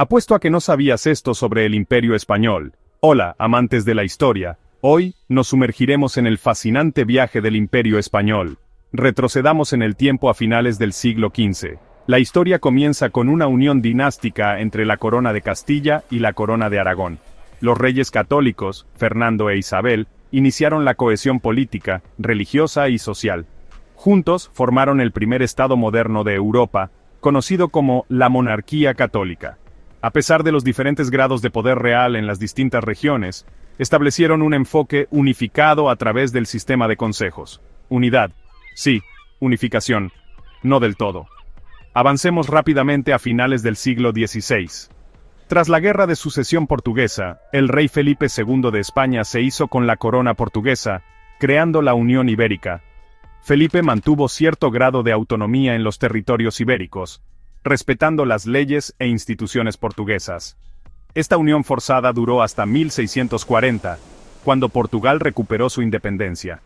Apuesto a que no sabías esto sobre el Imperio Español. Hola, amantes de la historia. Hoy, nos sumergiremos en el fascinante viaje del Imperio Español. Retrocedamos en el tiempo a finales del siglo XV. La historia comienza con una unión dinástica entre la corona de Castilla y la corona de Aragón. Los reyes católicos, Fernando e Isabel, iniciaron la cohesión política, religiosa y social. Juntos formaron el primer estado moderno de Europa, conocido como la monarquía católica. A pesar de los diferentes grados de poder real en las distintas regiones, establecieron un enfoque unificado a través del sistema de consejos. Unidad. Sí, unificación. No del todo. Avancemos rápidamente a finales del siglo XVI. Tras la Guerra de Sucesión Portuguesa, el rey Felipe II de España se hizo con la corona portuguesa, creando la Unión Ibérica. Felipe mantuvo cierto grado de autonomía en los territorios ibéricos, respetando las leyes e instituciones portuguesas. Esta unión forzada duró hasta 1640, cuando Portugal recuperó su independencia.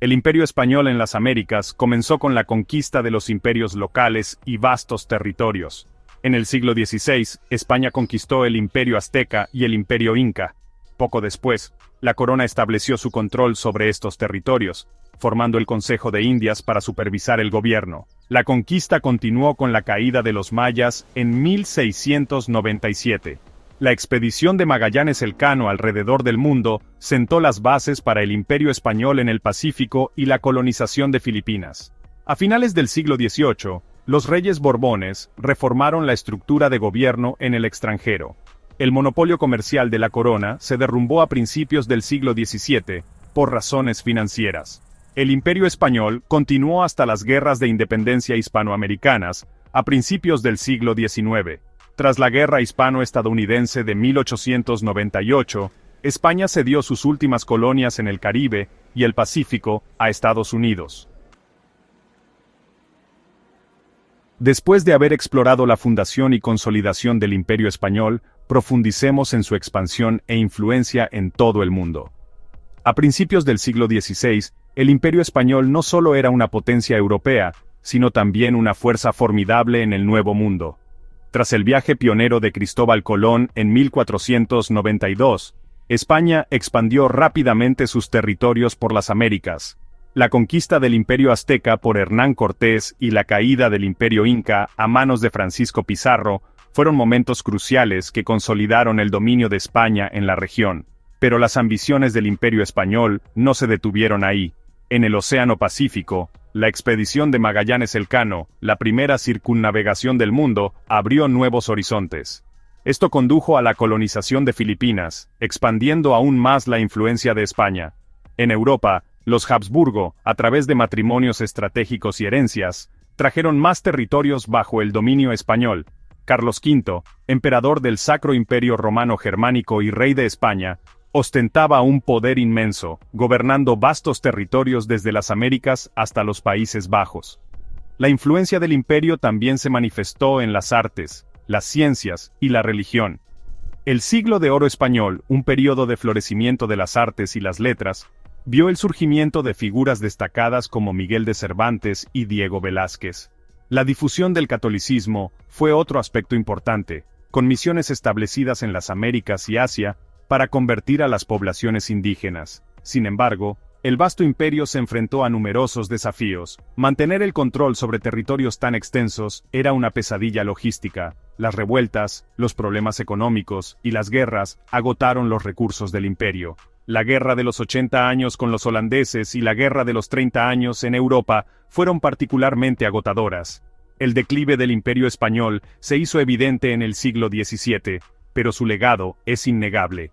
El Imperio Español en las Américas comenzó con la conquista de los imperios locales y vastos territorios. En el siglo XVI, España conquistó el Imperio Azteca y el Imperio Inca. Poco después, la corona estableció su control sobre estos territorios, formando el Consejo de Indias para supervisar el gobierno. La conquista continuó con la caída de los mayas en 1697. La expedición de Magallanes Elcano alrededor del mundo sentó las bases para el Imperio Español en el Pacífico y la colonización de Filipinas. A finales del siglo XVIII, los reyes Borbones reformaron la estructura de gobierno en el extranjero. El monopolio comercial de la corona se derrumbó a principios del siglo XVII, por razones financieras. El Imperio Español continuó hasta las guerras de independencia hispanoamericanas, a principios del siglo XIX. Tras la Guerra Hispano-Estadounidense de 1898, España cedió sus últimas colonias en el Caribe y el Pacífico a Estados Unidos. Después de haber explorado la fundación y consolidación del Imperio Español, profundicemos en su expansión e influencia en todo el mundo. A principios del siglo XVI, el Imperio Español no solo era una potencia europea, sino también una fuerza formidable en el Nuevo Mundo. Tras el viaje pionero de Cristóbal Colón en 1492, España expandió rápidamente sus territorios por las Américas. La conquista del Imperio Azteca por Hernán Cortés y la caída del Imperio Inca a manos de Francisco Pizarro fueron momentos cruciales que consolidaron el dominio de España en la región. Pero las ambiciones del Imperio Español no se detuvieron ahí. En el Océano Pacífico, la expedición de Magallanes Elcano, la primera circunnavegación del mundo, abrió nuevos horizontes. Esto condujo a la colonización de Filipinas, expandiendo aún más la influencia de España. En Europa, los Habsburgo, a través de matrimonios estratégicos y herencias, trajeron más territorios bajo el dominio español. Carlos V, emperador del Sacro Imperio Romano Germánico y rey de España, ostentaba un poder inmenso, gobernando vastos territorios desde las Américas hasta los Países Bajos. La influencia del imperio también se manifestó en las artes, las ciencias y la religión. El Siglo de Oro español, un período de florecimiento de las artes y las letras, vio el surgimiento de figuras destacadas como Miguel de Cervantes y Diego Velázquez. La difusión del catolicismo fue otro aspecto importante, con misiones establecidas en las Américas y Asia, para convertir a las poblaciones indígenas. Sin embargo, el vasto imperio se enfrentó a numerosos desafíos. Mantener el control sobre territorios tan extensos era una pesadilla logística. Las revueltas, los problemas económicos y las guerras agotaron los recursos del imperio. La guerra de los 80 años con los holandeses y la guerra de los 30 años en Europa fueron particularmente agotadoras. El declive del Imperio Español se hizo evidente en el siglo XVII, pero su legado es innegable.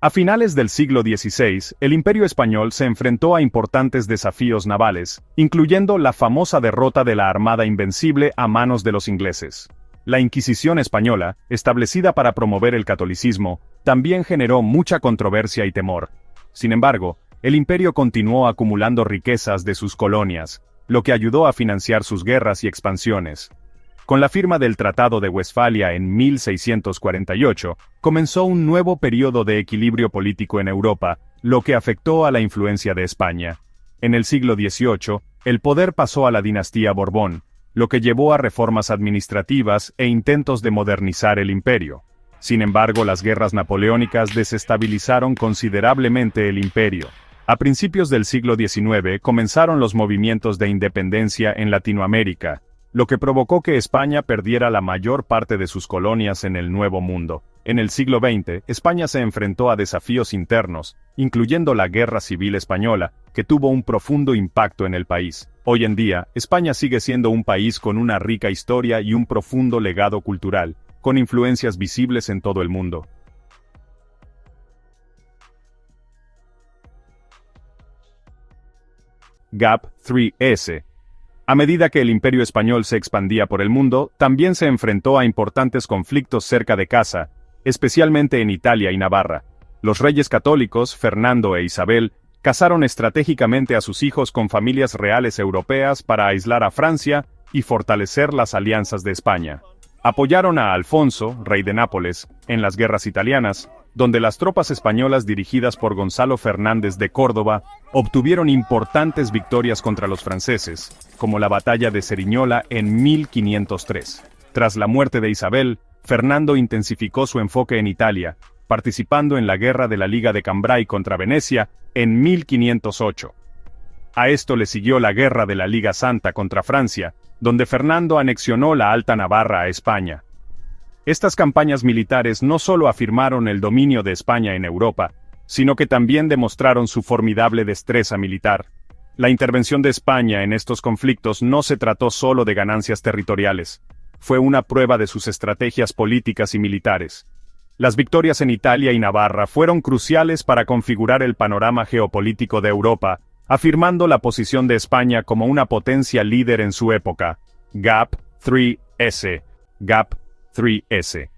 A finales del siglo XVI, el Imperio Español se enfrentó a importantes desafíos navales, incluyendo la famosa derrota de la Armada Invencible a manos de los ingleses. La Inquisición española, establecida para promover el catolicismo, también generó mucha controversia y temor. Sin embargo, el imperio continuó acumulando riquezas de sus colonias, lo que ayudó a financiar sus guerras y expansiones. Con la firma del Tratado de Westfalia en 1648, comenzó un nuevo periodo de equilibrio político en Europa, lo que afectó a la influencia de España. En el siglo XVIII, el poder pasó a la dinastía Borbón, lo que llevó a reformas administrativas e intentos de modernizar el imperio. Sin embargo, las guerras napoleónicas desestabilizaron considerablemente el imperio. A principios del siglo XIX comenzaron los movimientos de independencia en Latinoamérica, lo que provocó que España perdiera la mayor parte de sus colonias en el Nuevo Mundo. En el siglo XX, España se enfrentó a desafíos internos, incluyendo la Guerra Civil Española, que tuvo un profundo impacto en el país. Hoy en día, España sigue siendo un país con una rica historia y un profundo legado cultural, con influencias visibles en todo el mundo. GAP 3S. A medida que el Imperio Español se expandía por el mundo, también se enfrentó a importantes conflictos cerca de casa, especialmente en Italia y Navarra. Los reyes católicos, Fernando e Isabel, casaron estratégicamente a sus hijos con familias reales europeas para aislar a Francia y fortalecer las alianzas de España. Apoyaron a Alfonso, rey de Nápoles, en las guerras italianas, donde las tropas españolas dirigidas por Gonzalo Fernández de Córdoba obtuvieron importantes victorias contra los franceses, como la batalla de Cerignola en 1503. Tras la muerte de Isabel, Fernando intensificó su enfoque en Italia, participando en la guerra de la Liga de Cambrai contra Venecia en 1508. A esto le siguió la guerra de la Liga Santa contra Francia, donde Fernando anexionó la Alta Navarra a España. Estas campañas militares no solo afirmaron el dominio de España en Europa, sino que también demostraron su formidable destreza militar. La intervención de España en estos conflictos no se trató solo de ganancias territoriales, fue una prueba de sus estrategias políticas y militares. Las victorias en Italia y Navarra fueron cruciales para configurar el panorama geopolítico de Europa, afirmando la posición de España como una potencia líder en su época. GAP 3S. GAP 3S.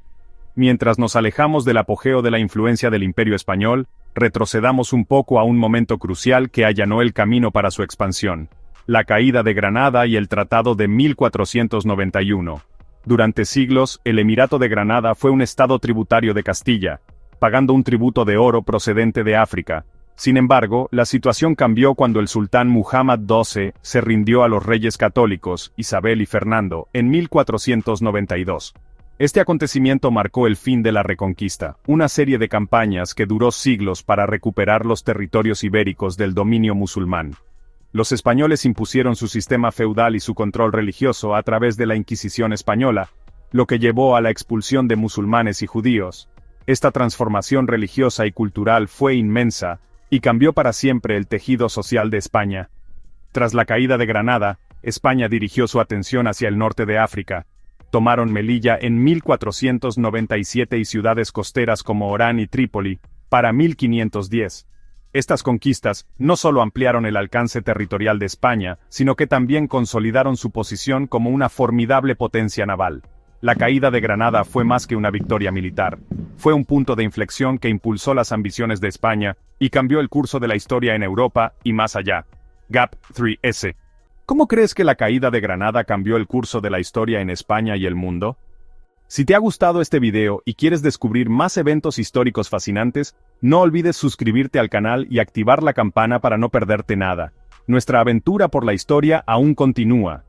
Mientras nos alejamos del apogeo de la influencia del Imperio Español, retrocedamos un poco a un momento crucial que allanó el camino para su expansión: la caída de Granada y el Tratado de 1491. Durante siglos, el Emirato de Granada fue un estado tributario de Castilla, pagando un tributo de oro procedente de África. Sin embargo, la situación cambió cuando el sultán Muhammad XII se rindió a los reyes católicos, Isabel y Fernando, en 1492. Este acontecimiento marcó el fin de la Reconquista, una serie de campañas que duró siglos para recuperar los territorios ibéricos del dominio musulmán. Los españoles impusieron su sistema feudal y su control religioso a través de la Inquisición española, lo que llevó a la expulsión de musulmanes y judíos. Esta transformación religiosa y cultural fue inmensa, y cambió para siempre el tejido social de España. Tras la caída de Granada, España dirigió su atención hacia el norte de África. Tomaron Melilla en 1497 y ciudades costeras como Orán y Trípoli, para 1510. Estas conquistas no solo ampliaron el alcance territorial de España, sino que también consolidaron su posición como una formidable potencia naval. La caída de Granada fue más que una victoria militar. Fue un punto de inflexión que impulsó las ambiciones de España y cambió el curso de la historia en Europa y más allá. GAP 3S. ¿Cómo crees que la caída de Granada cambió el curso de la historia en España y el mundo? Si te ha gustado este video y quieres descubrir más eventos históricos fascinantes, no olvides suscribirte al canal y activar la campana para no perderte nada. Nuestra aventura por la historia aún continúa.